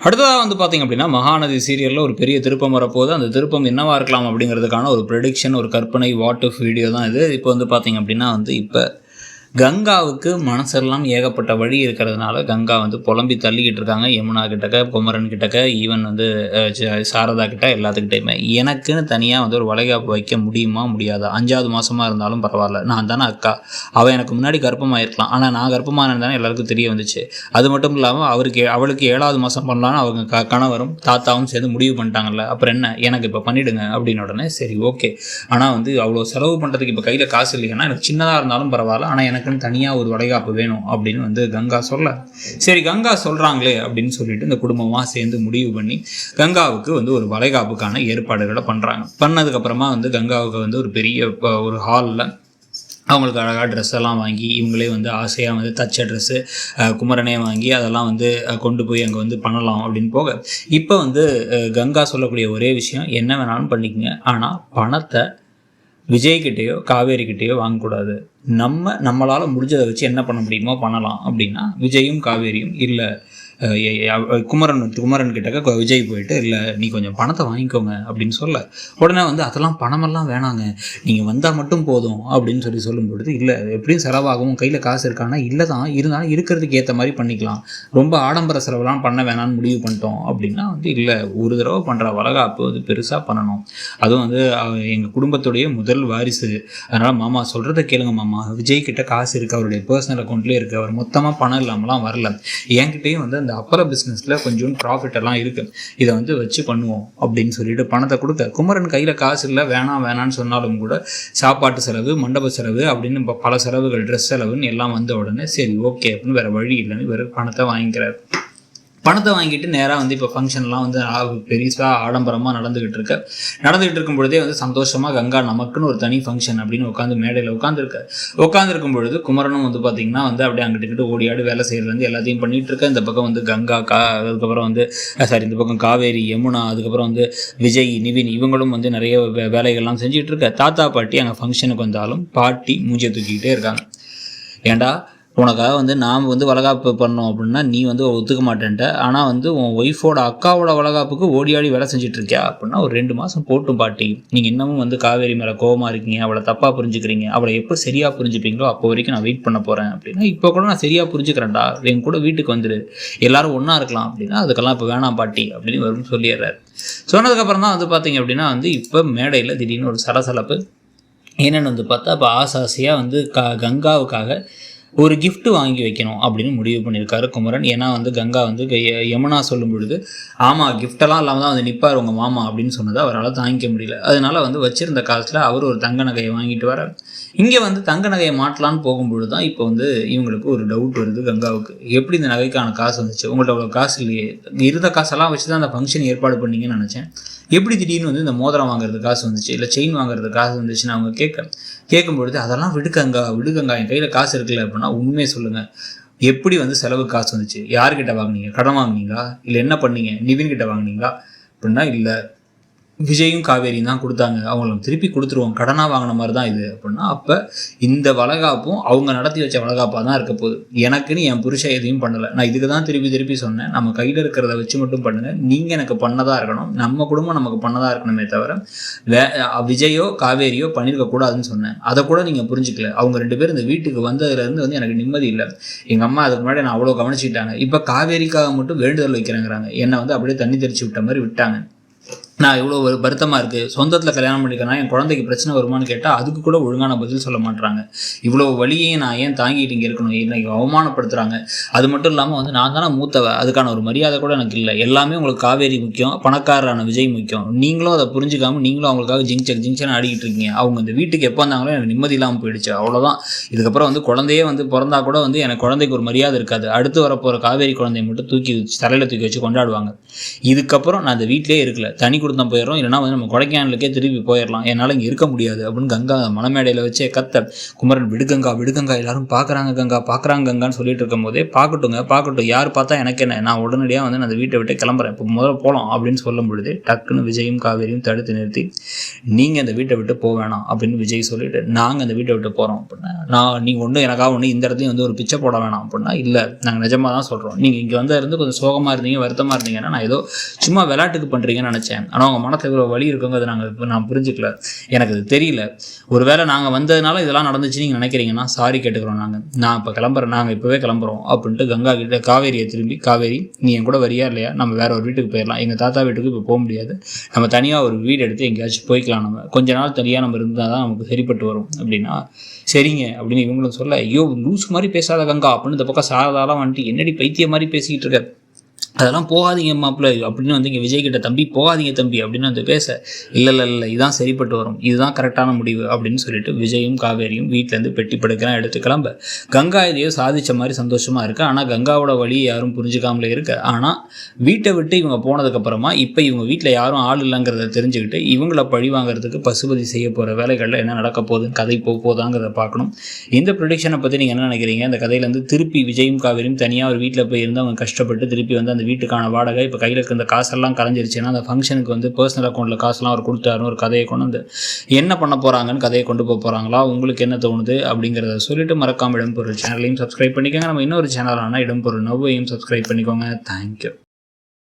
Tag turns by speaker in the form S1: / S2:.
S1: அடுத்ததாக வந்து பார்த்திங்க அப்படின்னா மகாநதி சீரியலில் ஒரு பெரிய திருப்பம் வரப்போகுது. அந்த திருப்பம் என்னவா இருக்கலாம் அப்படிங்கிறதுக்கான ஒரு ப்ரெடிக்ஷன், ஒரு கற்பனை வாட் இஃப் வீடியோ தான் இது. இப்போ வந்து பார்த்திங்க அப்படின்னா இப்போ கங்காவுக்கு மனசெல்லாம் ஏகப்பட்ட வழி இருக்கிறதுனால கங்கா வந்து புலம்பி தள்ளிக்கிட்டு இருக்காங்க. யமுனா கிட்டக்க, குமரன் கிட்டக்க, ஈவன் வந்து சாரதா கிட்ட எல்லாத்துக்கிட்டையுமே எனக்குன்னு தனியாக வந்து ஒரு வளைகாப்பு வைக்க முடியுமா முடியாதா? 5வது மாதமாக இருந்தாலும் பரவாயில்ல, நான் தானே அக்கா, அவள் எனக்கு முன்னாடி கர்ப்பமாக இருக்கலாம், ஆனால் நான் கர்ப்பமாக இருந்தானே எல்லாருக்கும் தெரிய வந்துச்சு. அது மட்டும் இல்லாமல் அவளுக்கு 7வது மாதம் பண்ணலான்னு அவங்க கணவரும் தாத்தாவும் சேர்ந்து முடிவு பண்ணிட்டாங்கல்ல, அப்புறம் என்ன, எனக்கு இப்போ பண்ணிவிடுங்க அப்படின்னு உடனே சரி ஓகே. ஆனால் வந்து அவ்வளோ செலவு பண்ணுறதுக்கு இப்போ கையில் காசு இல்லைன்னா எனக்கு சின்னதாக இருந்தாலும் பரவாயில்ல, ஆனால் எனக்குன்னு தனியாக ஒரு வளைகாப்பு வேணும் அப்படின்னு வந்து கங்கா சொல்ல, சரி கங்கா சொல்கிறாங்களே அப்படின்னு சொல்லிட்டு இந்த குடும்பமாக சேர்ந்து முடிவு பண்ணி கங்காவுக்கு வந்து ஒரு வளைகாப்புக்கான ஏற்பாடுகளை பண்ணுறாங்க. பண்ணதுக்கப்புறமா வந்து கங்காவுக்கு வந்து ஒரு பெரிய ஒரு ஹாலில் அவங்களுக்கு அழகாக ட்ரெஸ் எல்லாம் வாங்கி, இவங்களே வந்து ஆசையாக வந்து தச்ச ட்ரெஸ்ஸு குமரனே வாங்கி அதெல்லாம் வந்து கொண்டு போய் அங்கே வந்து பண்ணலாம் அப்படின்னு போக, இப்போ வந்து கங்கா சொல்லக்கூடிய ஒரே விஷயம், என்ன வேணாலும் பண்ணிக்கங்க, ஆனால் பணத்தை விஜய்கிட்டேயோ காவேரிக்கிட்டேயோ வாங்கக்கூடாது, நம்மளால் முடிஞ்சதை வச்சு என்ன பண்ண முடியுமோ பண்ணலாம் அப்படின்னா விஜயும் காவேரியும் இல்லை குமரன் கிட்டக்க விஜய் போயிட்டு இல்லை நீ கொஞ்சம் பணத்தை வாங்கிக்கோங்க அப்படின்னு சொல்ல, உடனே வந்து அதெல்லாம் பணமெல்லாம் வேணாங்க, நீங்கள் வந்தால் மட்டும் போதும் அப்படின்னு சொல்லும் பொழுது, இல்லை எப்படியும் செலவாகும், கையில் காசு இருக்கானா, இல்லை தான், இருந்தாலும் இருக்கிறதுக்கு ஏற்ற மாதிரி பண்ணிக்கலாம், ரொம்ப ஆடம்பர செலவெல்லாம் பண்ண வேணான்னு முடிவு பண்ணிட்டோம் அப்படின்னா வந்து இல்லை, ஒரு தடவை பண்ணுற வளகாப்பு வந்து பெருசாக பண்ணணும், அதுவும் வந்து எங்கள் குடும்பத்துடைய முதல் வாரிசு, அதனால் மாமா சொல்கிறத கேளுங்க மாமா, விஜய் கிட்ட காசு இருக்குது, அவருடைய பர்சனல் அக்கௌண்ட்லேயே இருக்குது, அவர் மொத்தமாக பணம் இல்லாமலாம் வரல, என்கிட்டையும் வந்து அந்த அப்பற பிஸ்னஸில் கொஞ்சம் ப்ராஃபிட் எல்லாம் இருக்குது, இதை வந்து வச்சு பண்ணுவோம் அப்படின்னு சொல்லிட்டு பணத்தை கொடுக்க, குமரன் கையில் காசு இல்லை வேணான்னு சொன்னாலும் கூட சாப்பாட்டு செலவு, மண்டப செலவு அப்படின்னு பல செலவுகள், ட்ரெஸ் செலவுன்னு எல்லாம் வந்த உடனே சரி ஓகே அப்படின்னு வேறு வழி இல்லைன்னு வேறு பணத்தை வாங்கிக்கிறார். பணத்தை வாங்கிட்டு நேராக வந்து இப்போ ஃபங்க்ஷன்லாம் வந்து பெருசாக ஆடம்பரமாக நடந்துக்கிட்டு இருக்கும் பொழுதே வந்து சந்தோஷமாக கங்கா நமக்குன்னு ஒரு தனி ஃபங்க்ஷன் அப்படின்னு உட்காந்து மேடையில் உட்காந்துருக்கும் பொழுது குமரனும் வந்து பார்த்திங்கன்னா வந்து அப்படியே அங்கிட்டு ஓடியாடு வேலை செய்கிறது எல்லாத்தையும் பண்ணிகிட்டு இருக்க. இந்த பக்கம் வந்து கங்கா அதுக்கப்புறம் வந்து இந்த பக்கம் காவேரி, யமுனா, அதுக்கப்புறம் வந்து விஜய், நிவின், இவங்களும் வந்து நிறைய வேலைகள்லாம் செஞ்சுட்டு இருக்க. தாத்தா பாட்டி அங்கே ஃபங்க்ஷனுக்கு வந்தாலும் பாட்டி மூஞ்சியை தூக்கிக்கிட்டே இருக்காங்க. ஏண்டா உனக்காக வந்து நாம் வந்து வளகாப்பு பண்ணோம் அப்படின்னா நீ வந்து ஒத்துக்க மாட்டேன்ட்ட, ஆனால் வந்து உன் ஒய்ஃபோட அக்காவோட வளகாப்புக்கு ஓடியாடி வேலை செஞ்சிட்ருக்கியா அப்படின்னா ஒரு 2 மாதம் போட்டும் பாட்டி, நீங்கள் இன்னமும் வந்து காவேரி மேலே கோபமாக இருக்கீங்க, அவளை தப்பாக புரிஞ்சுக்கிறீங்க, அவளை எப்போ சரியாக புரிஞ்சுப்பீங்களோ அப்போ வரைக்கும் நான் வெயிட் பண்ண போகிறேன் அப்படின்னா, இப்போ கூட நான் சரியாக புரிஞ்சுக்கிறேன்டா, என் கூட வீட்டுக்கு வந்துடு, எல்லோரும் ஒன்றா இருக்கலாம் அப்படின்னா அதுக்கெல்லாம் இப்போ வேணாம் பாட்டி அப்படின்னு வரும்னு சொல்லிடுறாரு. சொன்னதுக்கப்புறம் தான் வந்து பார்த்திங்க அப்படின்னா வந்து இப்போ மேடையில் திடீர்னு ஒரு சலசலப்பு என்னென்னு வந்து பார்த்தா, இப்போ ஆசையாக வந்து கங்காவுக்காக ஒரு கிஃப்ட்டு வாங்கி வைக்கணும் அப்படின்னு முடிவு பண்ணியிருக்காரு குமரன். ஏன்னா வந்து கங்கா வந்து யமுனா சொல்லும் பொழுது ஆமாம் கிஃப்டெல்லாம் இல்லாமல் தான் வந்து நிற்பார் உங்கள் மாமா அப்படின்னு சொன்னதை அவரால் தாங்கிக்க முடியல. அதனால் வந்து வச்சுருந்த காசில் அவர் ஒரு தங்க நகையை வாங்கிட்டு வர, இங்கே வந்து தங்க நகையை மாட்டலான்னு போகும்பொழுது தான் இப்போ வந்து இவங்களுக்கு ஒரு டவுட் வருது கங்காவுக்கு, எப்படி இந்த நகைக்கான காசு வந்துச்சு, உங்கள்கிட்ட அவ்வளோ காசு இல்லையே, இருந்த காசெல்லாம் வச்சு தான் அந்த ஃபங்க்ஷன் ஏற்பாடு பண்ணிங்கன்னு நினச்சேன், எப்படி திடீர்னு வந்து இந்த மோதிரம் வாங்குறது காசு வந்துச்சு, இல்லை செயின் வாங்குறது காசு வந்துச்சுன்னு அவங்க கேட்கும்பொழுது அதெல்லாம் விடுக்கங்கா, என் கையில் காசு இருக்குல்ல அப்படின்னா உண்மையை சொல்லுங்கள், எப்படி வந்து செலவு காசு வந்துச்சு, யார்கிட்ட வாங்கினீங்க, கடன் வாங்கினீங்களா, இல்லை என்ன பண்ணீங்க, நிவின் கிட்ட வாங்கினீங்களா அப்படின்னா இல்லை விஜயும் காவேரியும் தான் கொடுத்தாங்க, அவங்களுக்கு திருப்பி கொடுத்துருவோம், கடனாக வாங்கின மாதிரி தான் இது அப்படின்னா, அப்போ இந்த வளகாப்பும் அவங்க நடத்தி வச்ச வளகாப்பாக தான் இருக்க போகுது, எனக்குன்னு என் புருஷன் எதையும் பண்ணலை, நான் இதுக்கு தான் திருப்பி சொன்னேன், நம்ம கையில் இருக்கிறத வச்சு மட்டும் பண்ணுங்கள், நீங்கள் எனக்கு பண்ணதாக இருக்கணும், நம்ம குடும்பம் நமக்கு பண்ணதாக இருக்கணுமே தவிர விஜயோ காவேரியோ பண்ணியிருக்கக்கூடாதுன்னு சொன்னேன், அதை கூட நீங்கள் புரிஞ்சிக்கல, அவங்க 2 பேரும் இந்த வீட்டுக்கு வந்ததுலேருந்து வந்து எனக்கு நிம்மதி இல்லை, எங்கள் அம்மா அதுக்கு முன்னாடி நான் அவ்வளோ கவனிச்சுக்கிட்டாங்க, இப்போ காவேரிக்காக மட்டும் வேண்டுதல் வைக்கிறேங்கிறாங்க, என்னை வந்து அப்படியே தண்ணி தெளிச்சு விட்ட மாதிரி விட்டாங்க, நான் இவ்வளோ ஒரு வருத்தமாக இருக்குது, சொந்தத்தில் கல்யாணம் பண்ணிக்கிறேன்னா என் குழந்தைக்கு பிரச்சனை வருமானு கேட்டால் அதுக்கு கூட ஒழுங்கான பதில் சொல்ல மாட்டுறாங்க, இவ்வளோ வழியே நான் ஏன் தாங்கிட்டு இங்கே இருக்கணும், என்னை அவமானப்படுத்துகிறாங்க, அது மட்டும் இல்லாமல் வந்து நான் தானே மூத்தவ, அதுக்கான ஒரு மரியாதை கூட எனக்கு இல்லை, எல்லாமே உங்களுக்கு காவேரி முக்கியம், பணக்காரரான விஜய் முக்கியம், நீங்களும் அதை புரிஞ்சுக்காமல் நீங்களும் அவங்களுக்காக ஜிங்சன் ஆடிக்கிட்டு இருக்கீங்க, அவங்க இந்த வீட்டுக்கு எப்போ வந்தாங்களோ எனக்கு நிம்மதி இல்லாமல் போயிடுச்சு, அவ்வளோதான், இதுக்கப்புறம் வந்து குழந்தையே வந்து பிறந்தா கூட வந்து எனக்கு குழந்தைக்கு ஒரு மரியாதை இருக்காது, அடுத்து வரப்போகிற காவேரி குழந்தைய மட்டும் தலையில் தூக்கி வச்சு கொண்டாடுவாங்க, இதுக்கப்புறம் நான் இந்த வீட்டிலே இருக்கல, தனி ஸ்ரீவில்லிபுத்தூர் போயிடும், இல்லைனா வந்து நம்ம கொடைக்கானலுக்கே திருப்பி போயிடலாம், என்னால் இங்கே இருக்க முடியாது அப்படின்னு கங்கா மலைமேடையில் வச்சே கத்த. குமரன் விடுகங்கா விடுகங்கா, எல்லாரும் பார்க்குறாங்க கங்கான்னு சொல்லிட்டு இருக்கும் போதே பார்க்கட்டும் யார் பார்த்தா எனக்கு என்ன, நான் உடனடியாக வந்து நான் அந்த வீட்டை விட்டு கிளம்புறேன், இப்போ முதல்ல போகலாம் அப்படின்னு சொல்லும் பொழுது டக்குன்னு விஜயும் காவேரியும் தடுத்து நிறுத்தி, நீங்கள் அந்த வீட்டை விட்டு போக வேணாம் அப்படின்னு விஜய் சொல்லிட்டு, நாங்கள் அந்த வீட்டை விட்டு போகிறோம் அப்படின்னா, நீங்கள் ஒன்று எனக்காக ஒன்று இந்த இடத்துலையும் வந்து ஒரு பிச்சை போட வேணாம் அப்படின்னா, இல்லை நாங்கள் நிஜமாக தான் சொல்கிறோம், நீங்கள் இங்கே வந்து இருந்து கொஞ்சம் சோகமாக இருந்தீங்க, வருத்தமாக இருந்தீங்கன்னா நான் ஏதோ சும்மா விளையாட்டுக்கு பண்ணுறீங்கன்னு நினச்சேன், ஆனால் அவங்க மனத்தில் இவ்வளோ வலி இருக்குங்கிறது நான் புரிஞ்சுக்கல, எனக்கு அது தெரியல, ஒருவேளை நாங்கள் வந்ததுனால இதெல்லாம் நடந்துச்சு நீங்கள் நினைக்கிறீங்கன்னா சாரி கேட்டுக்கிறோம், நான் இப்போ கிளம்புறேன், நாங்கள் இப்போவே கிளம்புறோம் அப்படின்ட்டு கங்கா கிட்ட காவேரியை திரும்பி, காவேரி நீ என் கூட வரியா இல்லையா, நம்ம வேற ஒரு வீட்டுக்கு போயிடலாம், எங்கள் தாத்தா வீட்டுக்கு இப்போ போக முடியாது, நம்ம தனியாக ஒரு வீடு எடுத்து எங்கேயாச்சும் போய்க்கலாம், நம்ம கொஞ்ச நாள் தனியாக நம்ம இருந்தால் தான் நமக்கு சரிப்பட்டு வரும் அப்படின்னா, சரிங்க அப்படின்னு இவங்களும் சொல்ல, ஐயோ லூஸ் மாதிரி பேசாத கங்கா அப்படின்னு இந்த பக்கம் சாரதாலாம் வந்துட்டு, என்னடி பைத்திய மாதிரி பேசிக்கிட்டு இருக்க, அதெல்லாம் போகாதீங்க மாப்பிள்ளை அப்படின்னு வந்து இங்கே விஜய் கிட்ட, தம்பி போகாதீங்க தம்பி அப்படின்னு வந்து பேச, இல்லை இதுதான் சரிப்பட்டு வரும், இதுதான் கரெக்டான முடிவு அப்படின்னு சொல்லிட்டு விஜயும் காவேரியும் வீட்டிலேருந்து பெட்டி படுக்கலாம் எடுத்து கிளம்ப. கங்கா இதையோ சாதித்த மாதிரி சந்தோஷமாக இருக்கு, ஆனால் கங்காவோட வழியை யாரும் புரிஞ்சுக்காமலே இருக்கு. ஆனால் வீட்டை விட்டு இவங்க போனதுக்கப்புறமா இப்போ இவங்க வீட்டில் யாரும் ஆள் இல்லைங்கிறத தெரிஞ்சுக்கிட்டு இவங்கள பழி வாங்குறதுக்கு பசுபதி செய்ய போகிற வேலைகளில் என்ன நடக்க போகுதுன்னு கதை போதாங்கிறத பார்க்கணும். இந்த ப்ரொடிக்ஷனை பற்றி நீங்கள் என்ன நினைக்கிறீங்க? இந்த கதையிலேருந்து திருப்பி விஜயும் காவேரியும் தனியாக ஒரு வீட்டில் போய் இருந்து அவங்க கஷ்டப்பட்டு திருப்பி வந்து அந்த வீட்டுக்கான வாடகை இப்போ கையில் இருக்க இந்த காசெல்லாம் கலைஞ்சிருச்சுன்னா அந்த ஃபங்க்ஷனுக்கு வந்து பர்சனல் அக்கௌண்ட்டில் காசுலாம் அவர் கொடுத்தாருன்னு ஒரு கதையை கொண்டு வந்து என்ன பண்ண போகிறாங்கன்னு கதையை கொண்டு போக போகிறாங்களா, உங்களுக்கு என்ன தோணுது அப்படிங்கிறத சொல்லிட்டு மறக்காமல் இடம்பொருள் சேனலையும் சப்ஸ்கிரைப் பண்ணிக்கோங்க. நம்ம இன்னொரு சேனலான இடம்பொருள் நவ்வையும் சப்ஸ்கிரைப் பண்ணிக்கோங்க. தேங்க்யூ.